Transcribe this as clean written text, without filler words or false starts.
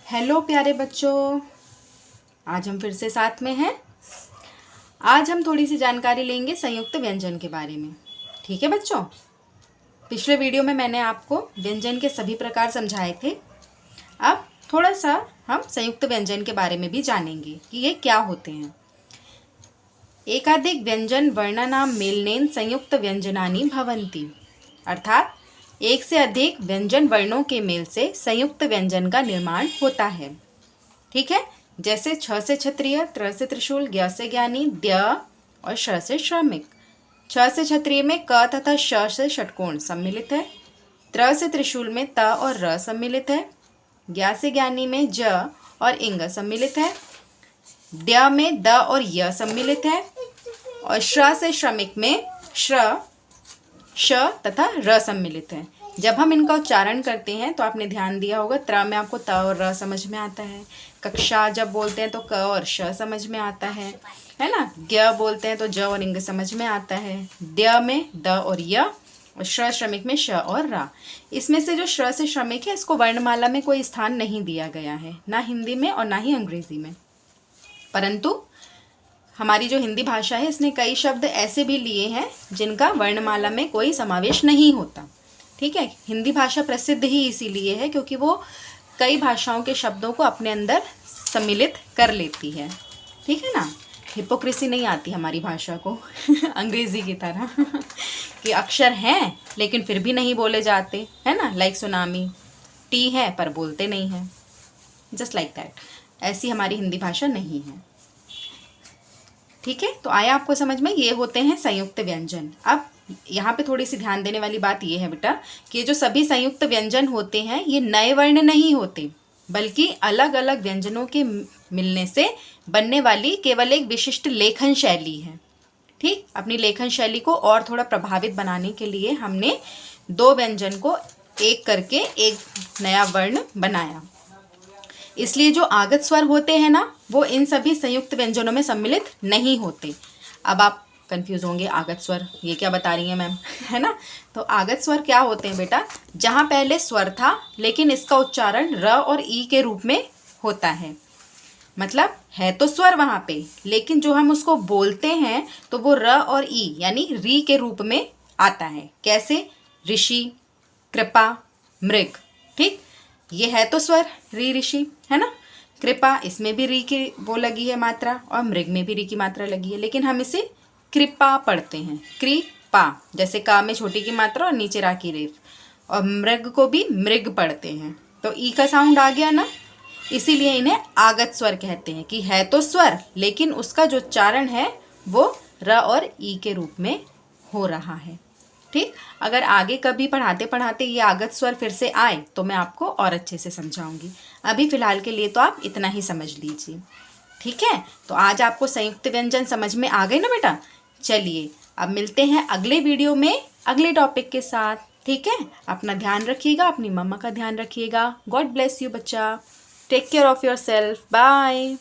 Hello प्यारे बच्चों, आज हम फिर से साथ में हैं। आज हम थोड़ी सी जानकारी लेंगे संयुक्त व्यंजन के बारे में। ठीक है बच्चों, पिछले वीडियो में मैंने आपको व्यंजन के सभी प्रकार समझाए थे। अब थोड़ा सा हम संयुक्त व्यंजन के बारे में भी जानेंगे कि ये क्या होते हैं। एकाधिक व्यंजन वर्णानां मेलनेन संयुक्त व्यंजनानि भवन्ति, अर्थात एक से अधिक व्यंजन वर्णों के मेल से संयुक्त व्यंजन का निर्माण होता है। ठीक है, जैसे छ से क्षत्रिय, त्र से त्रिशूल, ज्ञ से ज्ञानी, द्य और श से श्रमिक। छ से क्षत्रिय में क तथा श से षटकोण सम्मिलित है। त्र से त्रिशूल में त और र सम्मिलित है। ज्ञ से ज्ञानी में ज और इंग सम्मिलित है। द्य में द और य सम्मिलित है। और श्र से श्रमिक में श्र, श तथा र सम्मिलित है। जब हम इनका उच्चारण करते हैं तो आपने ध्यान दिया होगा, त्र में आपको त और र समझ में आता है। कक्षा जब बोलते हैं तो क और श समझ में आता है ना। ज्ञ बोलते हैं तो ज और इंग समझ में आता है। द्य में द और य, और श्र श्रमिक में श और रा। इसमें से जो श्र से श्रमिक है, इसको वर्णमाला में कोई स्थान नहीं दिया गया है, ना हिंदी में और ना ही अंग्रेजी में। परंतु हमारी जो हिंदी भाषा है, इसने कई शब्द ऐसे भी लिए हैं जिनका वर्णमाला में कोई समावेश नहीं होता। ठीक है, हिंदी भाषा प्रसिद्ध ही इसीलिए है क्योंकि वो कई भाषाओं के शब्दों को अपने अंदर सम्मिलित कर लेती है। ठीक है ना, हिपोक्रेसी नहीं आती हमारी भाषा को अंग्रेजी की तरह कि अक्षर हैं लेकिन फिर भी नहीं बोले जाते, है ना। लाइक सुनामी, टी है पर बोलते नहीं हैं, जस्ट लाइक दैट। ऐसी हमारी हिंदी भाषा नहीं है। ठीक है, तो आया आपको समझ में, ये होते हैं संयुक्त व्यंजन। अब यहाँ पे थोड़ी सी ध्यान देने वाली बात ये है बेटा कि ये जो सभी संयुक्त व्यंजन होते हैं, ये नए वर्ण नहीं होते, बल्कि अलग अलग व्यंजनों के मिलने से बनने वाली केवल एक विशिष्ट लेखन शैली है। ठीक, अपनी लेखन शैली को और थोड़ा प्रभावित बनाने के लिए हमने दो व्यंजन को एक करके एक नया वर्ण बनाया। इसलिए जो आगत स्वर होते हैं ना, वो इन सभी संयुक्त व्यंजनों में सम्मिलित नहीं होते। अब आप कंफ्यूज होंगे, आगत स्वर ये क्या बता रही हैं मैम, है ना। तो आगत स्वर क्या होते हैं बेटा, जहाँ पहले स्वर था लेकिन इसका उच्चारण र और ई के रूप में होता है। मतलब है तो स्वर वहाँ पे, लेकिन जो हम उसको बोलते हैं तो वो र और ई यानी री के रूप में आता है। कैसे, ऋषि, कृपा, मृग। ठीक, ये है तो स्वर री ऋषि, है ना। कृपा, इसमें भी री की वो लगी है मात्रा, और मृग में भी री की मात्रा लगी है, लेकिन हम इसे कृपा पढ़ते हैं, कृपा। जैसे का में छोटी की मात्रा और नीचे रा की रेफ। और मृग को भी मृग पढ़ते हैं, तो ई का साउंड आ गया ना। इसीलिए इन्हें आगत स्वर कहते हैं कि है तो स्वर लेकिन उसका जो उच्चारण है वो र और ई के रूप में हो रहा है। ठीक, अगर आगे कभी पढ़ाते पढ़ाते ये आगत स्वर फिर से आए तो मैं आपको और अच्छे से समझाऊंगी। अभी फ़िलहाल के लिए तो आप इतना ही समझ लीजिए। ठीक है, तो आज आपको संयुक्त व्यंजन समझ में आ गए ना बेटा। चलिए अब मिलते हैं अगले वीडियो में अगले टॉपिक के साथ। ठीक है, अपना ध्यान रखिएगा, अपनी मम्मा का ध्यान रखिएगा। गॉड ब्लेस यू बच्चा, take care of your self, bye.